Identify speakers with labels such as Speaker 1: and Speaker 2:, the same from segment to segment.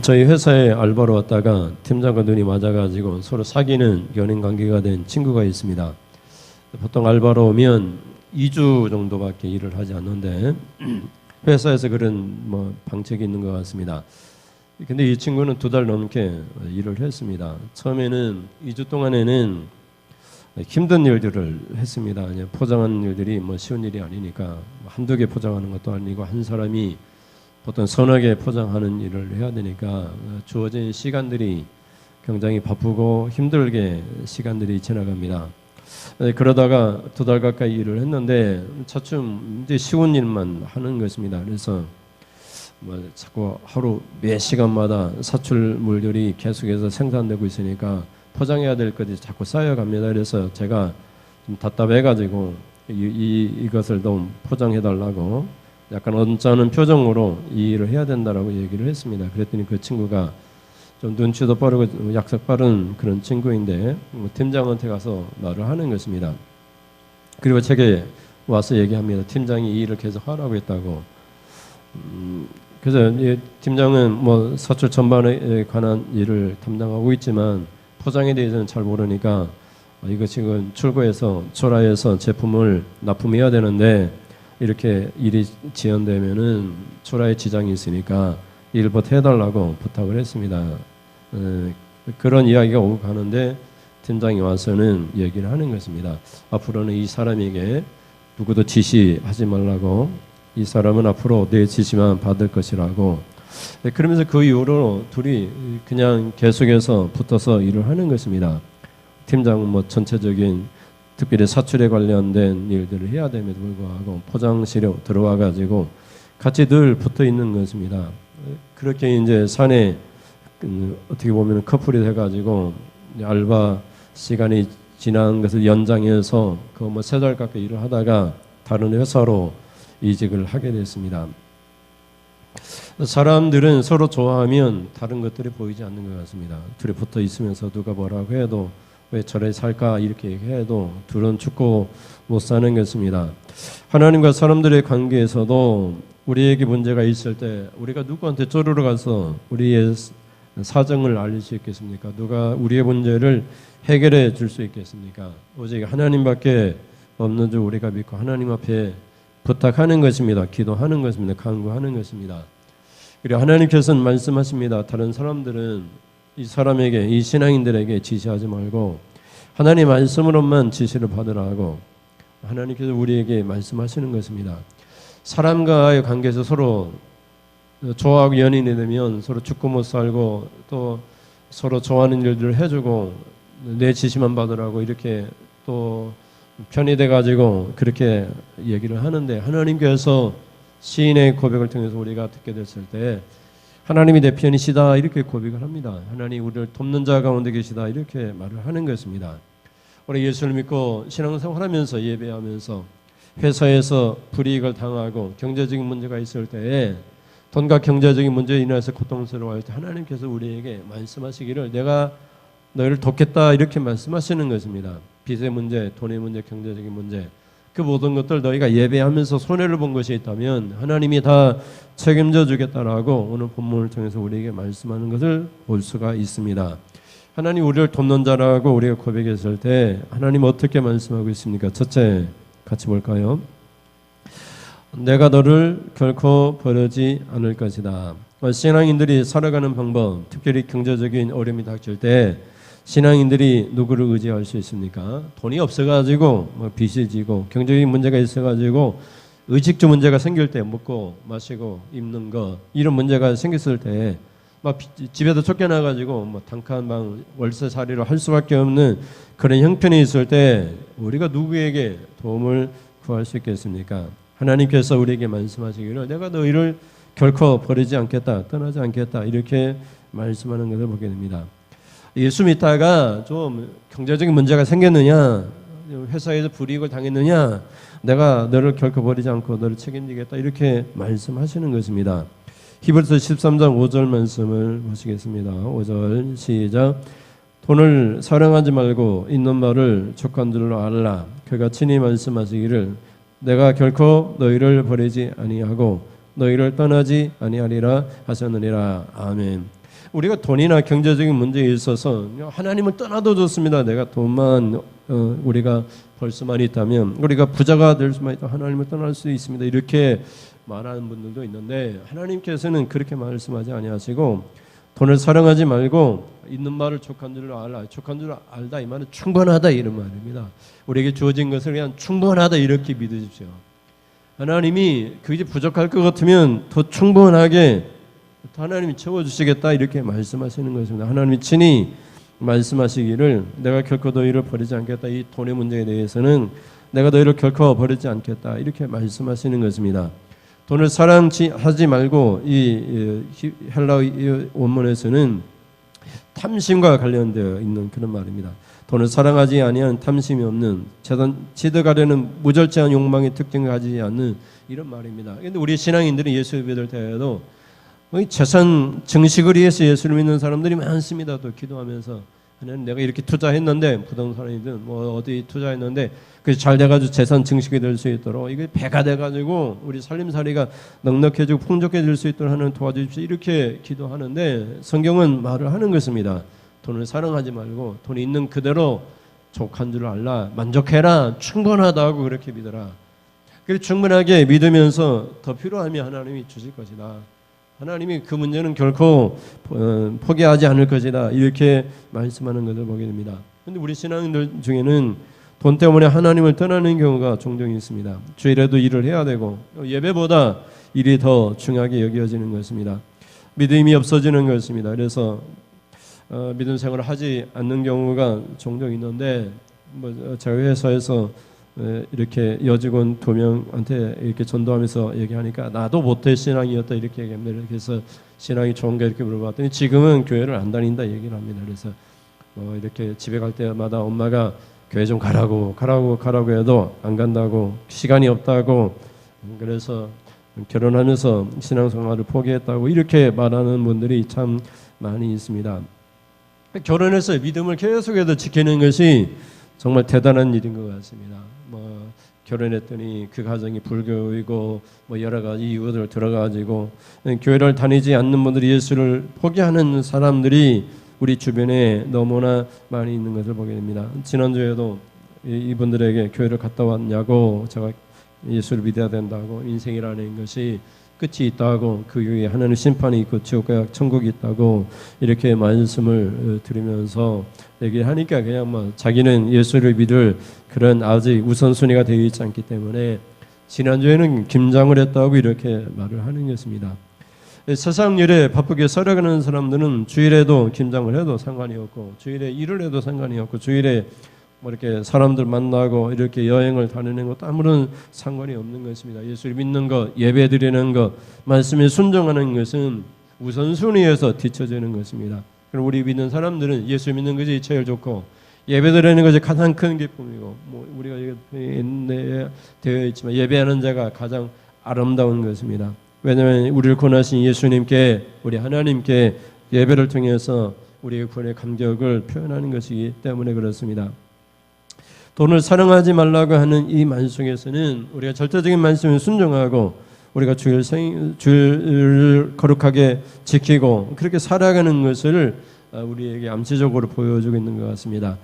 Speaker 1: 저희 회사에 알바로 왔다가 팀장과 눈이 맞아가지고 서로 사귀는 연인 관계가 된 친구가 있습니다. 보통 알바로 오면 2주 정도밖에 일을 하지 않는데 회사에서 그런 방책이 있는 것 같습니다. 근데 이 친구는 2달 넘게 일을 했습니다. 처음에는 2주 동안에는 힘든 일들을 했습니다. 포장하는 일들이 쉬운 일이 아니니까 한두 개 포장하는 것도 아니고 한 사람이 보통 서너 개 포장하는 일을 해야 되니까 주어진 시간들이 굉장히 바쁘고 힘들게 시간들이 지나갑니다. 그러다가 2달 가까이 일을 했는데 차츰 이제 쉬운 일만 하는 것입니다. 그래서 자꾸 하루 몇 시간마다 사출물들이 계속해서 생산되고 있으니까 포장해야 될 것이 자꾸 쌓여갑니다. 그래서 제가 좀 답답해가지고 이것을 좀 포장해달라고 약간 언짢은 표정으로 이 일을 해야 된다라고 얘기를 했습니다. 그랬더니 그 친구가 좀 눈치도 빠르고 약속 빠른 그런 친구인데 팀장한테 가서 말을 하는 것입니다. 그리고 제게 와서 얘기합니다. 팀장이 이 일을 계속 하라고 했다고. 그래서 팀장은 사출 전반에 관한 일을 담당하고 있지만 포장에 대해서는 잘 모르니까 이거 지금 출고해서 초라해서 제품을 납품해야 되는데 이렇게 일이 지연되면은 초라에 지장이 있으니까 일부터 해달라고 부탁을 했습니다. 그런 이야기가 오고 가는데 팀장이 와서는 얘기를 하는 것입니다. 앞으로는 이 사람에게 누구도 지시하지 말라고, 이 사람은 앞으로 내 지시만 받을 것이라고. 그러면서 그 이후로 둘이 그냥 계속해서 붙어서 일을 하는 것입니다. 팀장은 전체적인 특별히 사출에 관련된 일들을 해야 됨에도 불구하고 포장실에 들어와 가지고 같이 늘 붙어 있는 것입니다. 그렇게 이제 사내 어떻게 보면 커플이 돼 가지고 알바 시간이 지난 것을 연장해서 그 3달 가까이 일을 하다가 다른 회사로 이직을 하게 됐습니다. 사람들은 서로 좋아하면 다른 것들이 보이지 않는 것 같습니다. 둘이 붙어 있으면서 누가 뭐라고 해도 왜 저래 살까 이렇게 얘기해도 둘은 죽고 못 사는 것입니다. 하나님과 사람들의 관계에서도 우리에게 문제가 있을 때 우리가 누구한테 쪼르르 가서 우리의 사정을 알릴 수 있겠습니까? 누가 우리의 문제를 해결해 줄 수 있겠습니까? 오직 하나님밖에 없는 줄 우리가 믿고 하나님 앞에 부탁하는 것입니다. 기도하는 것입니다. 간구하는 것입니다. 그리고 하나님께서는 말씀하십니다. 다른 사람들은 이 사람에게, 이 신앙인들에게 지시하지 말고 하나님 말씀으로만 지시를 받으라고 하나님께서 우리에게 말씀하시는 것입니다. 사람과의 관계에서 서로 좋아하고 연인이 되면 서로 죽고 못 살고 또 서로 좋아하는 일들을 해주고 내 지시만 받으라고 이렇게 또 편이 돼가지고 그렇게 얘기를 하는데, 하나님께서 시인의 고백을 통해서 우리가 듣게 됐을 때 하나님이 내 편이시다 이렇게 고백을 합니다. 하나님 우리를 돕는 자 가운데 계시다 이렇게 말을 하는 것입니다. 우리 예수를 믿고 신앙생활하면서 예배하면서 회사에서 불이익을 당하고 경제적인 문제가 있을 때에 돈과 경제적인 문제에 인해서 고통스러워할 때 하나님께서 우리에게 말씀하시기를 내가 너희를 돕겠다 이렇게 말씀하시는 것입니다. 빚의 문제, 돈의 문제, 경제적인 문제 그 모든 것들 너희가 예배하면서 손해를 본 것이 있다면 하나님이 다 책임져 주겠다라고 오늘 본문을 통해서 우리에게 말씀하는 것을 볼 수가 있습니다. 하나님 우리를 돕는 자라고 우리가 고백했을 때 하나님 어떻게 말씀하고 있습니까? 첫째 같이 볼까요? 내가 너를 결코 버리지 않을 것이다. 신앙인들이 살아가는 방법, 특별히 경제적인 어려움이 닥칠 때 신앙인들이 누구를 의지할 수 있습니까? 돈이 없어가지고 빚이 지고 경제적인 문제가 있어가지고 의식주 문제가 생길 때 먹고 마시고 입는 거 이런 문제가 생겼을 때 막 집에도 쫓겨나가지고 단칸방 월세살이를 할 수밖에 없는 그런 형편이 있을 때 우리가 누구에게 도움을 구할 수 있겠습니까? 하나님께서 우리에게 말씀하시기를 내가 너희를 결코 버리지 않겠다, 떠나지 않겠다 이렇게 말씀하는 것을 보게 됩니다. 예수 믿다가 좀 경제적인 문제가 생겼느냐, 회사에서 불이익을 당했느냐, 내가 너를 결코 버리지 않고 너를 책임지겠다 이렇게 말씀하시는 것입니다. 히브리서 13장 5절 말씀을 보시겠습니다. 5절 시작. 돈을 사랑하지 말고 있는 말을 족한 줄로 알라. 그가 친히 말씀하시기를 내가 결코 너희를 버리지 아니하고 너희를 떠나지 아니하리라 하셨느니라. 아멘. 우리가 돈이나 경제적인 문제에 있어서 하나님을 떠나도 좋습니다. 내가 돈만 우리가 벌 수만 있다면 우리가 부자가 될 수만 있다 하나님을 떠날 수 있습니다. 이렇게 말하는 분들도 있는데 하나님께서는 그렇게 말씀하지 아니하시고 돈을 사랑하지 말고 있는 말을 족한 줄 알라. 족한 줄 알다 이 말은 충분하다 이런 말입니다. 우리에게 주어진 것을 그냥 충분하다 이렇게 믿으십시오. 하나님이 그게 부족할 것 같으면 더 충분하게 하나님이 채워주시겠다 이렇게 말씀하시는 것입니다. 하나님이 친히 말씀하시기를 내가 결코 너희를 버리지 않겠다. 이 돈의 문제에 대해서는 내가 너희를 결코 버리지 않겠다 이렇게 말씀하시는 것입니다. 돈을 사랑하지 말고 이 헬라어 원문에서는 탐심과 관련되어 있는 그런 말입니다. 돈을 사랑하지 아니하는 탐심이 없는 취득하려는 무절제한 욕망의 특징을 가지지 않는 이런 말입니다. 그런데 우리 신앙인들은 예수 믿을 때에도 재산 증식을 위해서 예수를 믿는 사람들이 많습니다. 또 기도하면서 하나님 내가 이렇게 투자했는데 부동산이든 뭐 어디 투자했는데 그게 잘 돼가지고 재산 증식이 될 수 있도록 이게 배가 돼가지고 우리 살림살이가 넉넉해지고 풍족해질 수 있도록 하나님 도와주십시오 이렇게 기도하는데 성경은 말을 하는 것입니다. 돈을 사랑하지 말고 돈이 있는 그대로 족한 줄 알라 만족해라 충분하다고 그렇게 믿어라. 그렇게 충분하게 믿으면서 더 필요하면 하나님이 주실 것이다. 하나님이 그 문제는 결코 포기하지 않을 것이다 이렇게 말씀하는 것을 보게 됩니다. 그런데 우리 신앙인들 중에는 돈 때문에 하나님을 떠나는 경우가 종종 있습니다. 주일에도 일을 해야 되고 예배보다 일이 더 중요하게 여겨지는 것입니다. 믿음이 없어지는 것입니다. 그래서 믿음 생활을 하지 않는 경우가 종종 있는데 저희 회사에서 이렇게 여직원 2명한테 이렇게 전도하면서 얘기하니까 나도 모태 신앙이었다 이렇게 얘기합니다. 그래서 신앙이 좋은가 이렇게 물어봤더니 지금은 교회를 안 다닌다 얘기를 합니다. 그래서 이렇게 집에 갈 때마다 엄마가 교회 좀 가라고 해도 안 간다고 시간이 없다고 그래서 결혼하면서 신앙생활을 포기했다고 이렇게 말하는 분들이 참 많이 있습니다. 결혼해서 믿음을 계속해서 지키는 것이 정말 대단한 일인 것 같습니다. 결혼했더니 그 가정이 불교이고 여러 가지 이유들 들어가지고 교회를 다니지 않는 분들이 예수를 포기하는 사람들이 우리 주변에 너무나 많이 있는 것을 보게 됩니다. 지난주에도 이분들에게 교회를 갔다 왔냐고 제가 예수를 믿어야 된다고 인생이라는 것이 끝이 있다고 그 위에 하나님 심판이 있고 지옥과 천국이 있다고 이렇게 말씀을 드리면서 얘기하니까 그냥 자기는 예수를 믿을 그런 아직 우선순위가 되어 있지 않기 때문에 지난주에는 김장을 했다고 이렇게 말을 하는 것입니다. 세상 일에 바쁘게 살아가는 사람들은 주일에도 김장을 해도 상관이 없고 주일에 일을 해도 상관이 없고 주일에 이렇게 사람들 만나고 이렇게 여행을 다니는 것도 아무런 상관이 없는 것입니다. 예수를 믿는 것, 예배 드리는 것, 말씀에 순종하는 것은 우선순위에서 뒤처지는 것입니다. 그럼 우리 믿는 사람들은 예수 믿는 것이 제일 좋고 예배 드리는 것이 가장 큰 기쁨이고 우리가 되어 있지만 예배하는 자가 가장 아름다운 것입니다. 왜냐하면 우리를 구원하신 예수님께 우리 하나님께 예배를 통해서 우리의 구원의 감격을 표현하는 것이기 때문에 그렇습니다. 돈을 사랑하지 말라고 하는 이 말 속에서는 우리가 절대적인 말씀에 순종하고 우리가 주를 거룩하게 지키고 그렇게 살아가는 것을 우리에게 암시적으로 보여주고 있는 것 같습니다.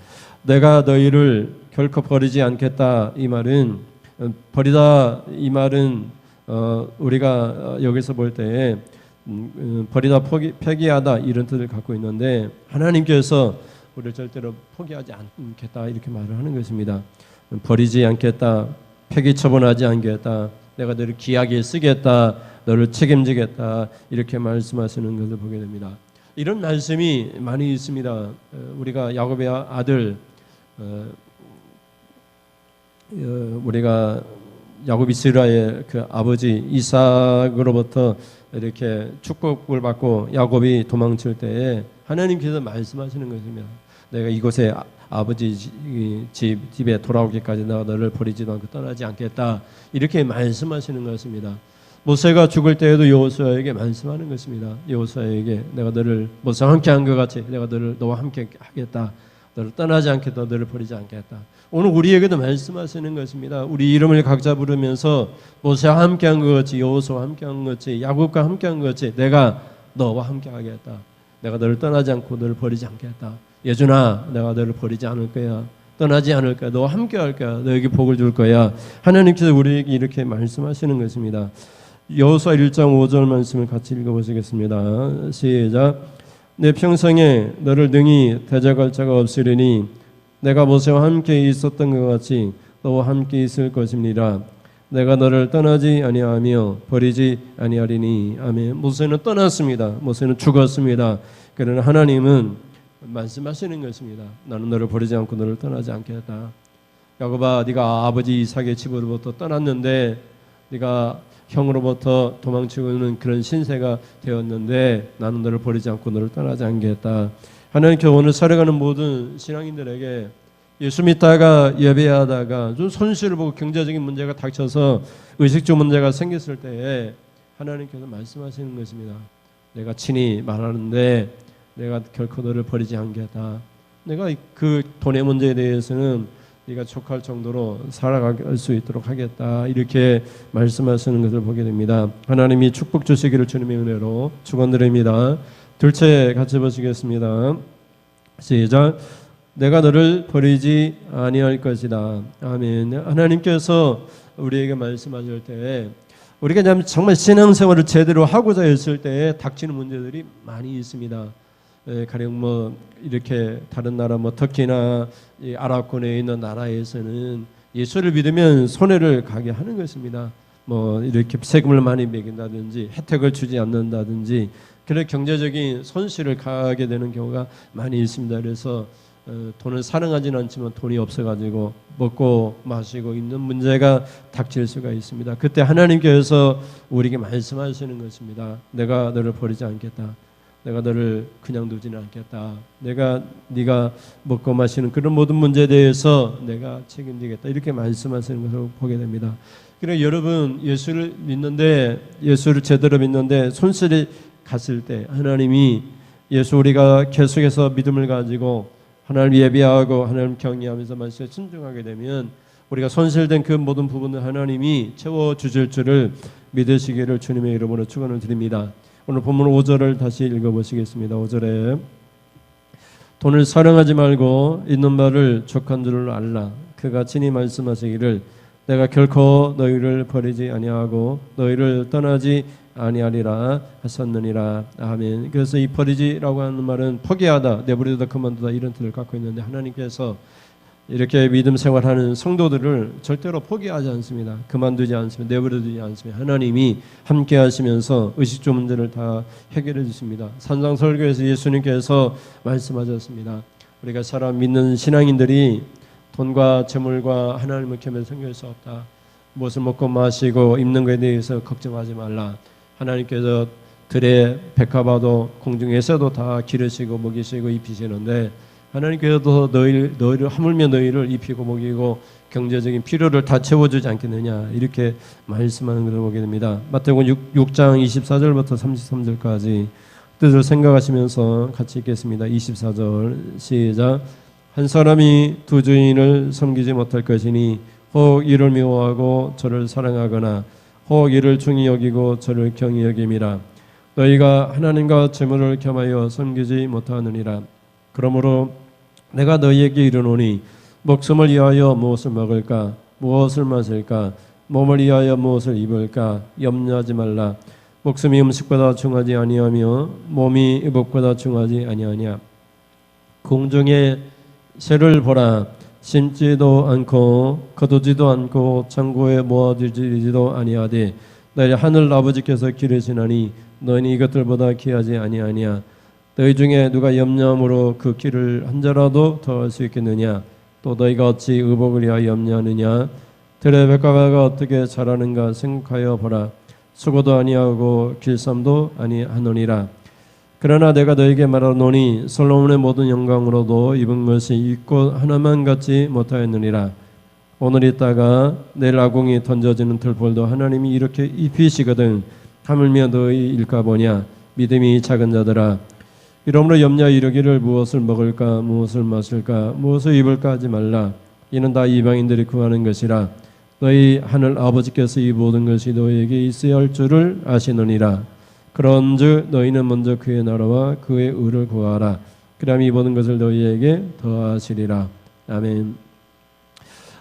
Speaker 1: 내가 너희를 결코 버리지 않겠다 이 말은 버리다 이 말은 우리가 여기서 볼 때 버리다 폐기하다 이런 뜻을 갖고 있는데 하나님께서 우리를 절대로 포기하지 않겠다 이렇게 말을 하는 것입니다. 버리지 않겠다, 폐기 처분하지 않겠다, 내가 너를 귀하게 쓰겠다, 너를 책임지겠다 이렇게 말씀하시는 것을 보게 됩니다. 이런 말씀이 많이 있습니다. 우리가 야곱의 아들 우리가 야곱 이스라엘 그 아버지 이삭으로부터 이렇게 축복을 받고 야곱이 도망칠 때에 하나님께서 말씀하시는 것입니다. 내가 이곳에 아버지 집에 돌아오기까지 내가 너를 버리지도 않고 떠나지 않겠다 이렇게 말씀하시는 것입니다. 모세가 죽을 때에도 여호수아에게 말씀하는 것입니다. 여호수아에게 내가 너를 모세와 함께 한 것 같이 내가 너와 함께 하겠다. 너를 떠나지 않겠다. 너를 버리지 않겠다. 오늘 우리에게도 말씀하시는 것입니다. 우리 이름을 각자 부르면서 모세와 함께한 것 같이, 여호수아와 함께한 것 같이, 야곱과 함께한 것 같이 내가 너와 함께하겠다. 내가 너를 떠나지 않고 너를 버리지 않겠다. 예준아, 내가 너를 버리지 않을 거야. 떠나지 않을 거야. 너와 함께할 거야. 너에게 복을 줄 거야. 하나님께서 우리에게 이렇게 말씀하시는 것입니다. 여호수아 1장 5절 말씀을 같이 읽어보시겠습니다. 시작. 내 평생에 너를 능히 대적할 자가 없으리니 내가 모세와 함께 있었던 것 같이 너와 함께 있을 것입니다. 내가 너를 떠나지 아니하며 버리지 아니하리니. 아멘. 모세는 떠났습니다. 모세는 죽었습니다. 그러나 하나님은 말씀하시는 것입니다. 나는 너를 버리지 않고 너를 떠나지 않겠다. 야곱아, 네가 아버지 이삭의 집으로부터 떠났는데, 네가 형으로부터 도망치고는 그런 신세가 되었는데 나는 너를 버리지 않고 너를 떠나지 않겠다. 하나님께서 오늘 살아가는 모든 신앙인들에게 예수 믿다가 예배하다가 좀 손실을 보고 경제적인 문제가 닥쳐서 의식주 문제가 생겼을 때에 하나님께서 말씀하시는 것입니다. 내가 친히 말하는데 내가 결코 너를 버리지 않겠다. 내가 그 돈의 문제에 대해서는 네가 족할 정도로 살아갈 수 있도록 하겠다. 이렇게 말씀하시는 것을 보게 됩니다. 하나님이 축복 주시기를 주님의 은혜로 축원드립니다. 둘째 같이 보시겠습니다. 시작. 내가 너를 버리지 아니할 것이다. 아멘. 하나님께서 우리에게 말씀하실 때 우리가 정말 신앙생활을 제대로 하고자 했을 때에 닥치는 문제들이 많이 있습니다. 가령 뭐 이렇게 다른 나라 뭐 터키나 이 아랍권에 있는 나라에서는 예수를 믿으면 손해를 가게 하는 것입니다. 뭐 이렇게 세금을 많이 매긴다든지 혜택을 주지 않는다든지 그런 경제적인 손실을 가게 되는 경우가 많이 있습니다. 그래서 돈을 사랑하지는 않지만 돈이 없어가지고 먹고 마시고 있는 문제가 닥칠 수가 있습니다. 그때 하나님께서 우리에게 말씀하시는 것입니다. 내가 너를 버리지 않겠다. 내가 너를 그냥 두지는 않겠다. 네가 먹고 마시는 그런 모든 문제에 대해서 내가 책임지겠다. 이렇게 말씀하시는 것을 보게 됩니다. 그러니까 여러분 예수를 믿는데 예수를 제대로 믿는데 손실이 갔을 때 하나님이 예수 우리가 계속해서 믿음을 가지고 하나님 예배하고 하나님 경외하면서 말씀에 순종하게 되면 우리가 손실된 그 모든 부분을 하나님이 채워주실 줄을 믿으시기를 주님의 이름으로 축원을 드립니다. 오늘 본문 5절을 다시 읽어보시겠습니다. 5절에 돈을 사랑하지 말고 있는 바를 족한 줄을 알라. 그가 친히 말씀하시기를 내가 결코 너희를 버리지 아니하고 너희를 떠나지 아니하리라 하셨느니라. 아멘. 그래서 이 버리지라고 하는 말은 포기하다, 내버리다, 그만두다 이런 뜻을 갖고 있는데 하나님께서 이렇게 믿음 생활하는 성도들을 절대로 포기하지 않습니다. 그만두지 않습니다. 내버려두지 않습니다. 하나님이 함께 하시면서 의식주 문제를 다 해결해 주십니다. 산상설교에서 예수님께서 말씀하셨습니다. 우리가 사람 믿는 신앙인들이 돈과 재물과 하나님을 겸해 섬길 수 없다. 무엇을 먹고 마시고 입는 것에 대해서 걱정하지 말라. 하나님께서 들의 백합화도 공중에서도 다 기르시고 먹이시고 입히시는데 하나님께서도 너희를 하물며 너희를 입히고 먹이고 경제적인 필요를 다 채워주지 않겠느냐 이렇게 말씀하는 것을 보게 됩니다. 마태복음 6장 24절부터 33절까지 뜻을 생각하시면서 같이 읽겠습니다. 24절 시작. 한 사람이 두 주인을 섬기지 못할 것이니 혹 이를 미워하고 저를 사랑하거나 혹 이를 중히 여기고 저를 경히 여김이라. 너희가 하나님과 재물을 겸하여 섬기지 못하느니라. 그러므로 내가 너희에게 이르노니 목숨을 위하여 무엇을 먹을까 무엇을 마실까 몸을 위하여 무엇을 입을까 염려하지 말라. 목숨이 음식보다 중하지 아니하며 몸이 의복보다 중하지 아니하냐. 공중의 새를 보라. 심지도 않고 거두지도 않고 창고에 모아두지도 아니하되 너희 하늘 아버지께서 기르시나니 너희는 이것들보다 귀하지 아니하냐. 너희 중에 누가 염려함으로 그 길을 한 자라도 더할 수 있겠느냐. 또 너희가 어찌 의복을 위하여 염려하느냐. 들의 백합화가 어떻게 자라는가 생각하여 보라. 수고도 아니하고 길쌈도 아니하노니라. 그러나 내가 너희에게 말하노니 솔로몬의 모든 영광으로도 입은 것이 입고 하나만 갖지 못하였느니라. 오늘 있다가 내일 아궁이 던져지는 들볼도 하나님이 이렇게 입히시거든 하물며 너희 일까 보냐. 믿음이 작은 자들아. 이러므로 염려 이르기를 무엇을 먹을까 무엇을 마실까 무엇을 입을까 하지 말라. 이는 다 이방인들이 구하는 것이라. 너희 하늘 아버지께서 이 모든 것이 너희에게 있어야 할 줄을 아시느니라. 그런즉 너희는 먼저 그의 나라와 그의 의를 구하라. 그럼 이 모든 것을 너희에게 더하시리라. 아멘.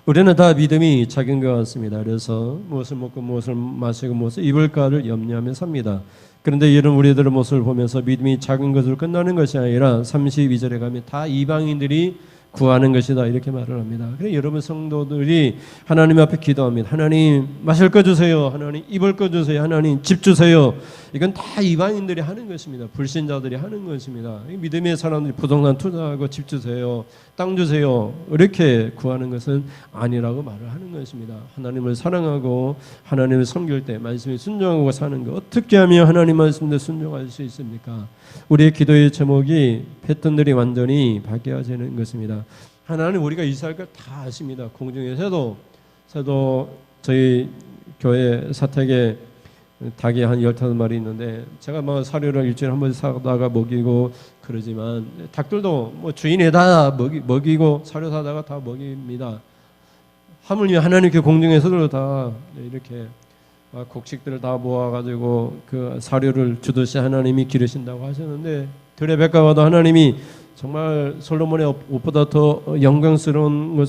Speaker 1: 우리는 다 믿음이 작은 것 같습니다. 그래서 무엇을 먹고 무엇을 마시고 무엇을 입을까를 염려하며 삽니다. 그런데 이런 우리들의 모습을 보면서 믿음이 작은 것으로 끝나는 것이 아니라 32절에 가면 다 이방인들이 구하는 것이다 이렇게 말을 합니다. 그래서 여러분 성도들이 하나님 앞에 기도합니다. 하나님 마실 거 주세요. 하나님 입을 거 주세요. 하나님 집 주세요. 이건 다 이방인들이 하는 것입니다. 불신자들이 하는 것입니다. 믿음의 사람들이 부동산 투자하고 집 주세요. 땅 주세요. 이렇게 구하는 것은 아니라고 말을 하는 것입니다. 하나님을 사랑하고 하나님을 섬길 때 말씀에 순종하고 사는 것, 어떻게 하면 하나님 말씀에 순종할 수 있습니까? 우리의 기도의 제목이 패턴들이 완전히 바뀌어지는 것입니다. 하나님 우리가 이스라엘 걸 다 아십니다. 공중에서도 저희 교회 사택에 닭이 한 15마리 있는데 제가 뭐 사료를 일주일에 한 번씩 사다가 먹이고 그러지만 닭들도 뭐 주인이 다 먹이고 사료 사다가 다 먹입니다. 하물며 하나님께 공중에서도 다 이렇게 곡식들을 다 모아가지고 그 사료를 주듯이 하나님이 기르신다고 하셨는데 들의 백과와도 하나님이 정말 솔로몬의 옷보다 더 영광스러운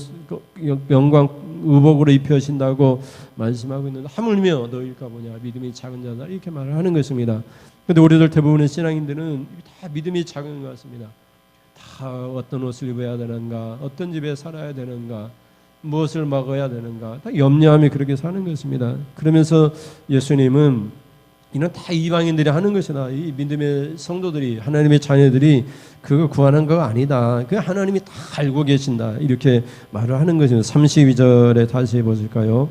Speaker 1: 영광 의복으로 입혀신다고 말씀하고 있는데 하물며 너희일까 보냐 믿음이 작은 자다 이렇게 말을 하는 것입니다. 그런데 우리들 대부분의 신앙인들은 다 믿음이 작은 것 같습니다. 다 어떤 옷을 입어야 되는가, 어떤 집에 살아야 되는가, 무엇을 먹어야 되는가 다 염려하며 그렇게 사는 것입니다. 그러면서 예수님은 이는 다 이방인들이 하는 것이다. 이 믿음의 성도들이 하나님의 자녀들이 그거 구하는 거 아니다. 그 하나님이 다 알고 계신다. 이렇게 말을 하는 것입니다. 32절에 다시 보실까요?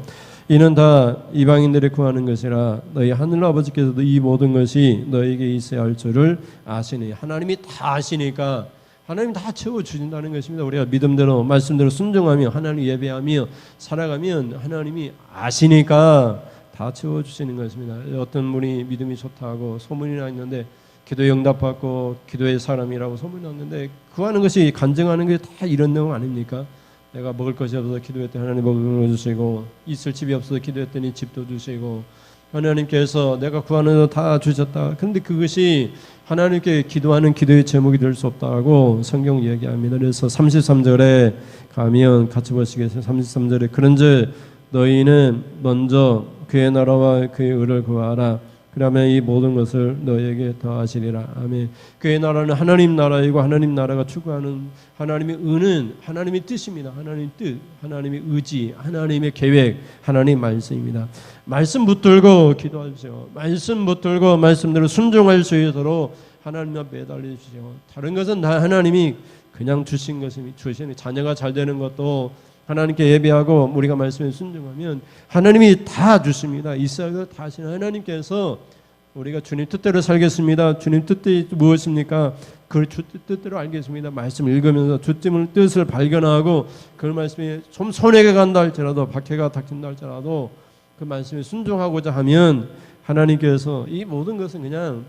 Speaker 1: 이는 다 이방인들이 구하는 것이라 너희 하늘 아버지께서도 이 모든 것이 너에게 있어야 할 줄을 아시니. 하나님이 다 아시니까 하나님 다 채워주신다는 것입니다. 우리가 믿음대로 말씀대로 순종하며 하나님 예배하며 살아가면 하나님이 아시니까 다 채워주시는 것입니다. 어떤 분이 믿음이 좋다고 소문이 나 있는데 기도 응답받고 기도의 사람이라고 소문이 났는데 구하는 것이 간증하는 게 다 이런 내용 아닙니까? 내가 먹을 것이 없어서 기도했더니 하나님 먹을 거 주시고 있을 집이 없어서 기도했더니 집도 주시고 하나님께서 내가 구하는 거 다 주셨다. 그런데 그것이 하나님께 기도하는 기도의 제목이 될 수 없다고 성경 이야기합니다. 그래서 33절에 가면 같이 보시겠어요? 33절에 그런즉 너희는 먼저 그의 나라와 그의 의를 구하라. 그러면 이 모든 것을 너희에게 더하시리라. 아멘. 그의 나라는 하나님 나라이고 하나님 나라가 추구하는 하나님의 의는 하나님의 뜻입니다. 하나님의 뜻, 하나님의 의지, 하나님의 계획, 하나님의 말씀입니다. 말씀 붙들고 기도하십시오. 말씀 붙들고 말씀대로 순종할 수 있도록 하나님 앞에 매달려 주시오. 다른 것은 다 하나님이 그냥 주신 것입니다. 주신 자녀가 잘 되는 것도 하나님께 예배하고 우리가 말씀에 순종하면 하나님이 다 주십니다. 이스라엘을 다 하시는 하나님께서 우리가 주님 뜻대로 살겠습니다. 주님 뜻이 무엇입니까? 그 주 뜻대로 알겠습니다. 말씀을 읽으면서 주님의 뜻을 발견하고 그 말씀이 좀 손해가 간다 할지라도 박해가 닥친다 할지라도 그 말씀에 순종하고자 하면 하나님께서 이 모든 것은 그냥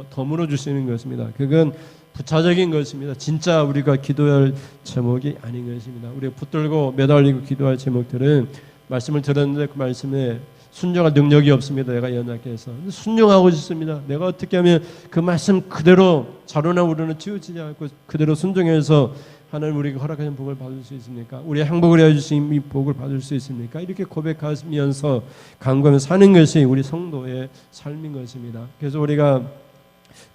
Speaker 1: 더 물어주시는 것입니다. 그건 부차적인 것입니다. 진짜 우리가 기도할 제목이 아닌 것입니다. 우리가 붙들고 매달리고 기도할 제목들은 말씀을 들었는데 그 말씀에 순종할 능력이 없습니다. 내가 연약해서 순종하고 싶습니다. 내가 어떻게 하면 그 말씀 그대로 자로나 우로는 치우치지 않고 그대로 순종해서 하나님 우리에게 허락하신 복을 받을 수 있습니까? 우리의 행복을 해주신 이 복을 받을 수 있습니까? 이렇게 고백하면서 간구하며 사는 것이 우리 성도의 삶인 것입니다. 그래서 우리가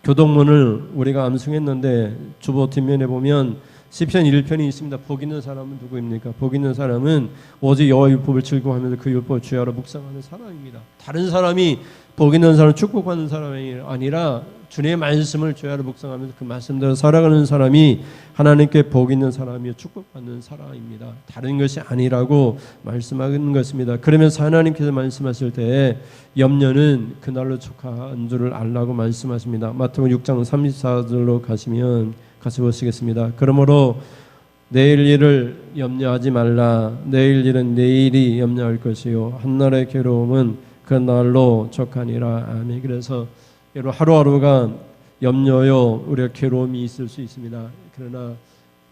Speaker 1: 교동문을 우리가 암송했는데 주보 뒷면에 보면 시편 1편이 있습니다. 복 있는 사람은 누구입니까? 복 있는 사람은 오직 여호와 율법을 즐거워하면서 그 율법을 주야로 묵상하는 사람입니다. 다른 사람이 복 있는 사람, 축복받는 사람이 아니라 주님의 말씀을 주야로 묵상하면서 그 말씀대로 살아가는 사람이 하나님께 복 있는 사람이요 축복받는 사람입니다. 다른 것이 아니라고 말씀하는 것입니다. 그러면서 하나님께서 말씀하실 때 염려는 그날로 족한 줄을 알라고 말씀하십니다. 마태복음 6장 34절로 가시면 같이 보시겠습니다. 그러므로 내일 일을 염려하지 말라. 내일 일은 내일이 염려할 것이요 한날의 괴로움은 그날로 족하니라. 아멘. 그래서 하루하루가 염려요 우리가 괴로움이 있을 수 있습니다. 그러나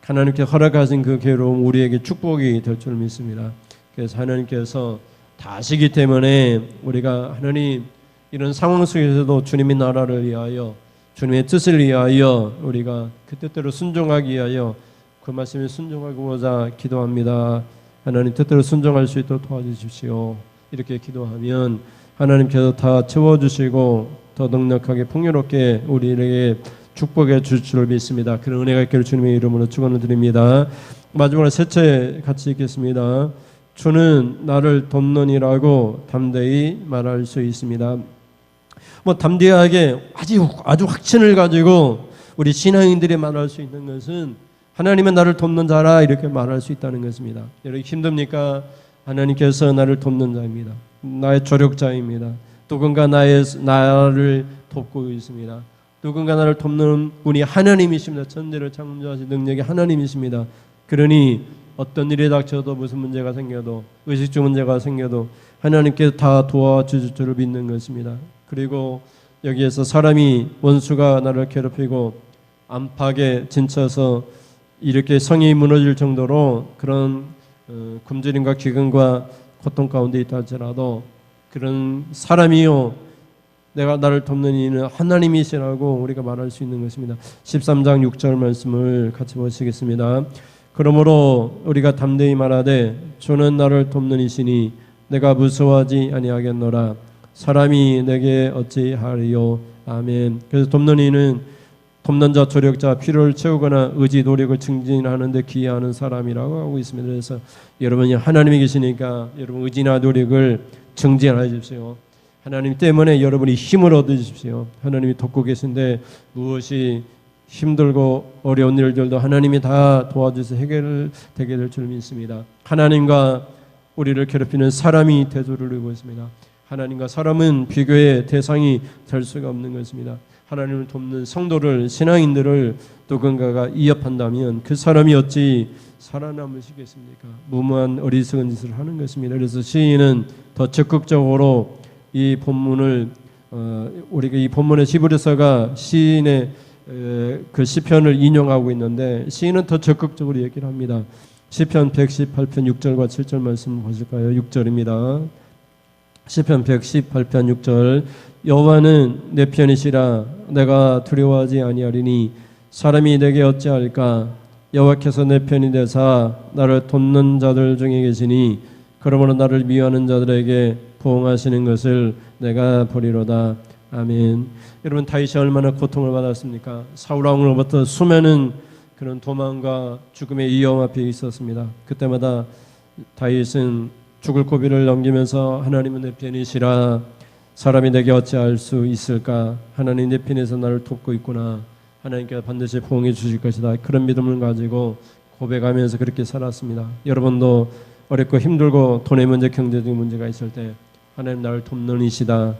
Speaker 1: 하나님께서 허락하신 그 괴로움 우리에게 축복이 될 줄 믿습니다. 그래서 하나님께서 다시기 때문에 우리가 하나님 이런 상황 속에서도 주님의 나라를 위하여 주님의 뜻을 위하여 우리가 그 뜻대로 순종하기 위하여 그 말씀에 순종하고자 기도합니다. 하나님 뜻대로 순종할 수 있도록 도와주십시오. 이렇게 기도하면 하나님께서 다 채워주시고 더 넉넉하게 풍요롭게 우리에게 축복해 주실 줄 믿습니다. 그런 은혜가 있기를 주님의 이름으로 축원을 드립니다. 마지막으로 셋째 같이 읽겠습니다. 주는 나를 돕느니라고 담대히 말할 수 있습니다. 담대하게 아주 확신을 가지고 우리 신앙인들이 말할 수 있는 것은 하나님은 나를 돕는 자라 이렇게 말할 수 있다는 것입니다. 여러분 힘듭니까? 하나님께서 나를 돕는 자입니다. 나의 조력자입니다. 누군가 나를 돕고 있습니다. 누군가 나를 돕는 분이 하나님이십니다. 천지를 창조하신 능력이 하나님이십니다. 그러니 어떤 일이 닥쳐도 무슨 문제가 생겨도 의식주 문제가 생겨도 하나님께서 다 도와주실 줄 믿는 것입니다. 그리고 여기에서 사람이 원수가 나를 괴롭히고 안팎에 진쳐서 이렇게 성이 무너질 정도로 그런 굶주림과 기근과 고통 가운데 있다 할지라도 그런 사람이요 내가 나를 돕는 이는 하나님이시라고 우리가 말할 수 있는 것입니다. 13장 6절 말씀을 같이 보시겠습니다. 그러므로 우리가 담대히 말하되 주는 나를 돕는 이시니 내가 무서워하지 아니하겠노라. 사람이 내게 어찌하리요. 아멘. 그래서 돕는 이는 돕는 자, 조력자, 필요를 채우거나 의지, 노력을 증진하는 데 기여하는 사람이라고 하고 있습니다. 그래서 여러분이 하나님이 계시니까 여러분 의지나 노력을 증진하여 주십시오. 하나님 때문에 여러분이 힘을 얻으십시오. 하나님이 돕고 계신데 무엇이 힘들고 어려운 일들도 하나님이 다 도와주셔서 해결되게 될 줄 믿습니다. 하나님과 우리를 괴롭히는 사람이 대조를 이루고 있습니다. 하나님과 사람은 비교의 대상이 될 수가 없는 것입니다. 하나님을 돕는 성도를 신앙인들을 누군가가 위협한다면 그 사람이 어찌 살아남으시겠습니까? 무모한 어리석은 짓을 하는 것입니다. 그래서 시인은 더 적극적으로 이 본문을 우리가 이 본문의 히브리서가 시인의 그 시편을 인용하고 있는데 시인은 더 적극적으로 얘기를 합니다. 시편 118편 6절과 7절 말씀 보실까요? 6절입니다. 시편 118편 6절 여호와는 내 편이시라 내가 두려워하지 아니하리니 사람이 내게 어찌할까 여호와께서 내 편이 되사 나를 돕는 자들 중에 계시니 그러므로 나를 미워하는 자들에게 보응하시는 것을 내가 보리로다. 아멘. 여러분 다윗이 얼마나 고통을 받았습니까? 사울 왕으로부터 수많은 그런 도망과 죽음의 위험 앞에 있었습니다. 그때마다 다윗은 죽을 고비를 넘기면서 하나님은 내 편이시라 사람이 내게 어찌할 수 있을까 하나님 내 편에서 나를 돕고 있구나 하나님께서 반드시 보응해 주실 것이다 그런 믿음을 가지고 고백하면서 그렇게 살았습니다. 여러분도 어렵고 힘들고 돈의 문제 경제적인 문제가 있을 때 하나님 나를 돕는 이시다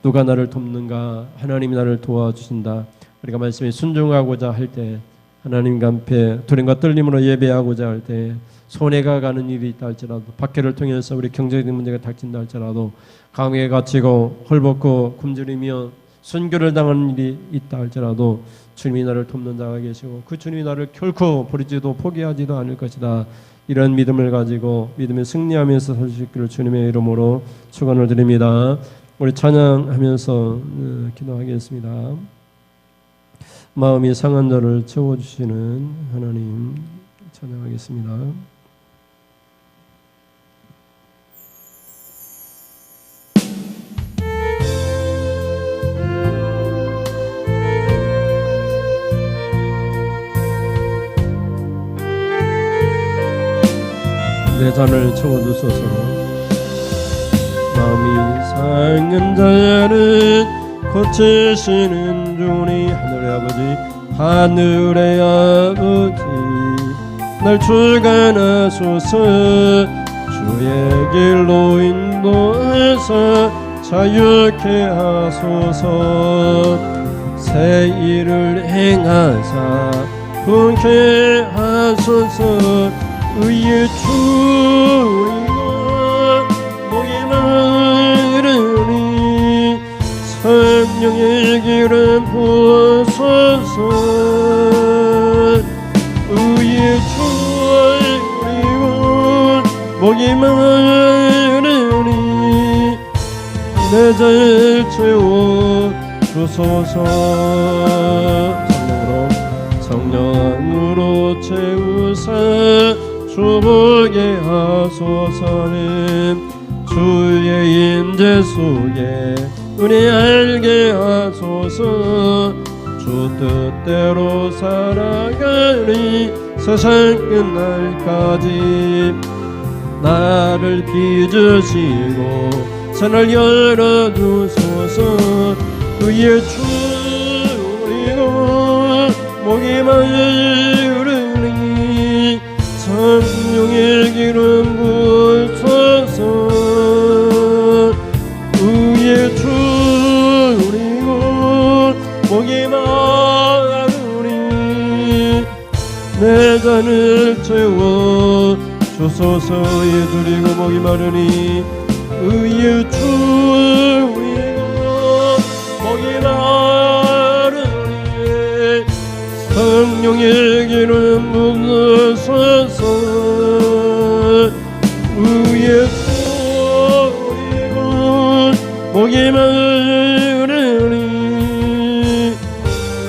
Speaker 1: 누가 나를 돕는가 하나님이 나를 도와주신다 우리가 말씀에 순종하고자 할 때 하나님과 함께 두려움과 떨림으로 예배하고자 할 때 손해가 가는 일이 있다 할지라도 박해를 통해서 우리 경제적인 문제가 닥친다 할지라도 강에 갇히고 헐벗고 굶주리며 순교를 당하는 일이 있다 할지라도 주님이 나를 돕는 자가 계시고 그 주님이 나를 결코 버리지도 포기하지도 않을 것이다 이런 믿음을 가지고 믿음에 승리하면서 살 수 있기를 주님의 이름으로 축원을 드립니다. 우리 찬양하면서 기도하겠습니다. 마음이 상한 자를 채워주시는 하나님 찬양하겠습니다. 내 잔을 채워주소서. 마음이 상한 자를 고치시는 주니 하늘의 아버지 날 주관하소서. 주의 길로 인도해서 자유케 하소서. 새 일을 행하사 분케 하소서. 의의 주이여 목이 마르니 성령의 기름 부어소서. 의의 목이 마르니 내 자를 채워 주소서. 성령으로 채우사 주보게 하소서는 주의 임재 속에 은혜 알게 하소서. 주 뜻대로 살아가니 세상 끝날까지 나를 빚으시고 산을 열어주소서. 그의 주리고 목이 마르니 성령의 기름 부으소서. 그의 주리고 목이 마르니 내 잔을 채워 주소서. 예두리고 목이 마르니 의의 주리고 목이 마르니 성령의 기름 부으소서. 의의 주리고 목이 마르니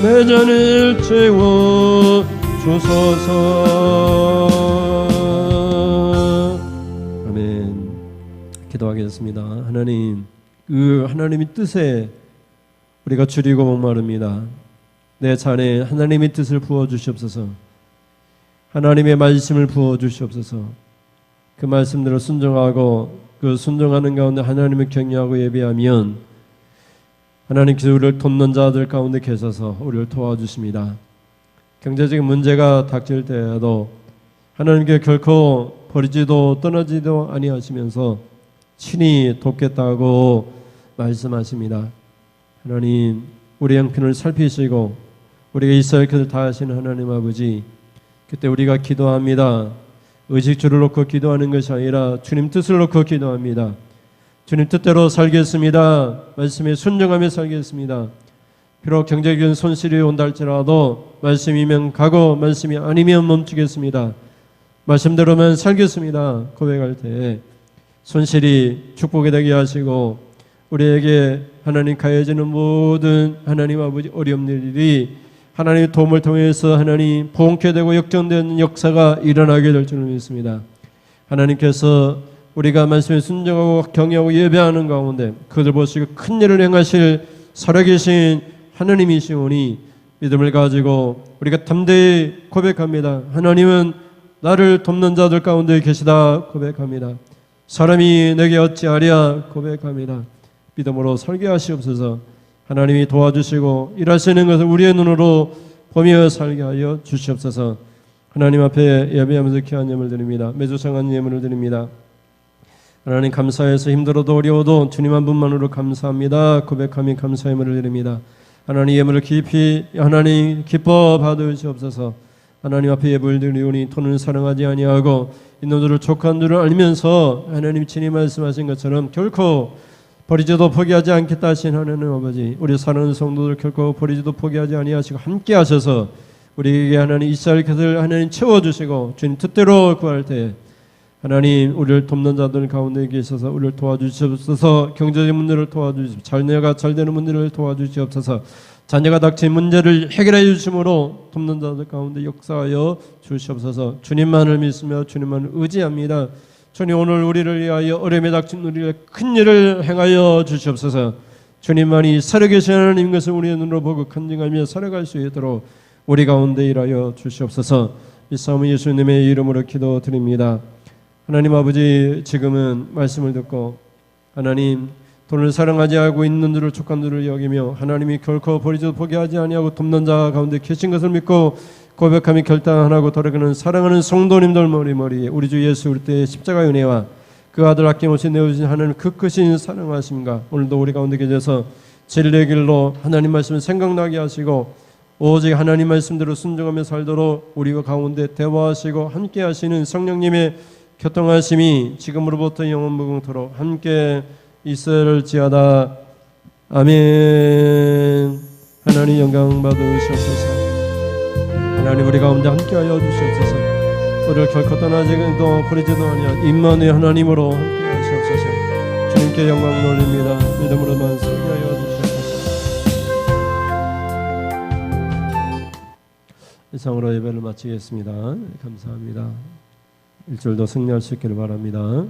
Speaker 1: 내 잔을 채워 주소서. 아멘. 기도하겠습니다. 하나님, 그 하나님의 뜻에 우리가 줄이고 목마릅니다. 내 잔에 하나님의 뜻을 부어주시옵소서. 하나님의 말씀을 부어주시옵소서. 그 말씀대로 순종하고 그 순종하는 가운데 하나님을 경외하고 예배하면 하나님께서 우리를 돕는 자들 가운데 계셔서 우리를 도와주십니다. 경제적인 문제가 닥칠 때에도 하나님께 결코 버리지도 떠나지도 아니하시면서 친히 돕겠다고 말씀하십니다. 하나님, 우리 형편을 살피시고 우리가 있어야 할 것을 다 하시는 하나님 아버지, 그때 우리가 기도합니다. 의식주를 놓고 기도하는 것이 아니라 주님 뜻을 놓고 기도합니다. 주님 뜻대로 살겠습니다. 말씀에 순종하며 살겠습니다. 비록 경제적인 손실이 온다 할지라도 말씀이면 가고 말씀이 아니면 멈추겠습니다. 말씀대로만 살겠습니다. 고백할 때 손실이 축복이 되게 하시고 우리에게 하나님 가해지는 모든 하나님 아버지 어려운 일이 하나님의 도움을 통해서 하나님 봉케 되고 역전되는 역사가 일어나게 될 줄 믿습니다. 하나님께서 우리가 말씀에 순종하고 경외하고 예배하는 가운데 그들 보시고 큰 일을 행하실 살아계신 하나님이시오니 믿음을 가지고 우리가 담대히 고백합니다. 하나님은 나를 돕는 자들 가운데 계시다 고백합니다. 사람이 내게 어찌하랴 고백합니다. 믿음으로 설계하시옵소서. 하나님이 도와주시고 일하시는 것을 우리의 눈으로 보며 살게 하여 주시옵소서. 하나님 앞에 예배하면서 귀한 예물을 드립니다. 매주 성한 예물을 드립니다. 하나님 감사해서 힘들어도 어려워도 주님 한 분만으로 감사합니다 고백하며 감사 예물을 드립니다. 하나님 예물을 깊이 하나님 기뻐 받으시옵소서. 하나님 앞에 예물을 드리오니 돈을 사랑하지 아니하고 있는 줄을 족한 줄을 알면서 하나님 친히 말씀하신 것처럼 결코 버리지도 포기하지 않겠다 하신 하나님 아버지, 우리 사랑하는 성도들 결코 버리지도 포기하지 아니하시고 함께 하셔서 우리에게 하나님 이스라엘 것을 하나님 채워주시고 주님 뜻대로 구할 때 하나님 우리를 돕는 자들 가운데 계셔서 우리를 도와주시옵소서. 경제적 문제를 도와주시옵소서. 자녀가 잘 되는 문제를 도와주시옵소서. 자녀가 닥친 문제를 해결해 주심으로 돕는 자들 가운데 역사하여 주시옵소서. 주님만을 믿으며 주님만을 의지합니다. 주님 오늘 우리를 위하여 어려움에 닥친 우리의 큰 일을 행하여 주시옵소서. 주님만이 살아계신 하나님 것을 우리의 눈으로 보고 간증하며 살아갈 수 있도록 우리 가운데 일하여 주시옵소서. 이 싸움은 예수님의 이름으로 기도드립니다. 하나님 아버지, 지금은 말씀을 듣고 하나님 돈을 사랑하지 않고 있는 줄을 족한 줄을 여기며 하나님이 결코 버리지도 포기하지 아니하고 돕는 자 가운데 계신 것을 믿고 고백하며 결단하고 돌아가는 사랑하는 성도님들 머리머리에 우리 주 예수 그리스도의 십자가의 은혜와 그 아들 아낌없이 내어주신 하나님 그 크신 사랑하심과 오늘도 우리 가운데 계셔서 진리의 길로 하나님 말씀을 생각나게 하시고 오직 하나님 말씀대로 순종하며 살도록 우리와 가운데 대화하시고 함께 하시는 성령님의 교통하심이 지금으로부터 영원무궁토록 함께 있을지어다. 아멘. 하나님 영광 받으시옵소서. 하나님 우리 가운데 함께하여 주시옵소서. 우리를 결코 떠나지도 버리지도 아니한 임마누엘 하나님으로 함께 하시옵소서. 주님께 영광 돌립니다. 믿음으로만 승리하여 주시옵소서. 이상으로 예배를 마치겠습니다. 감사합니다. 일주일도 승리할 수 있기를 바랍니다.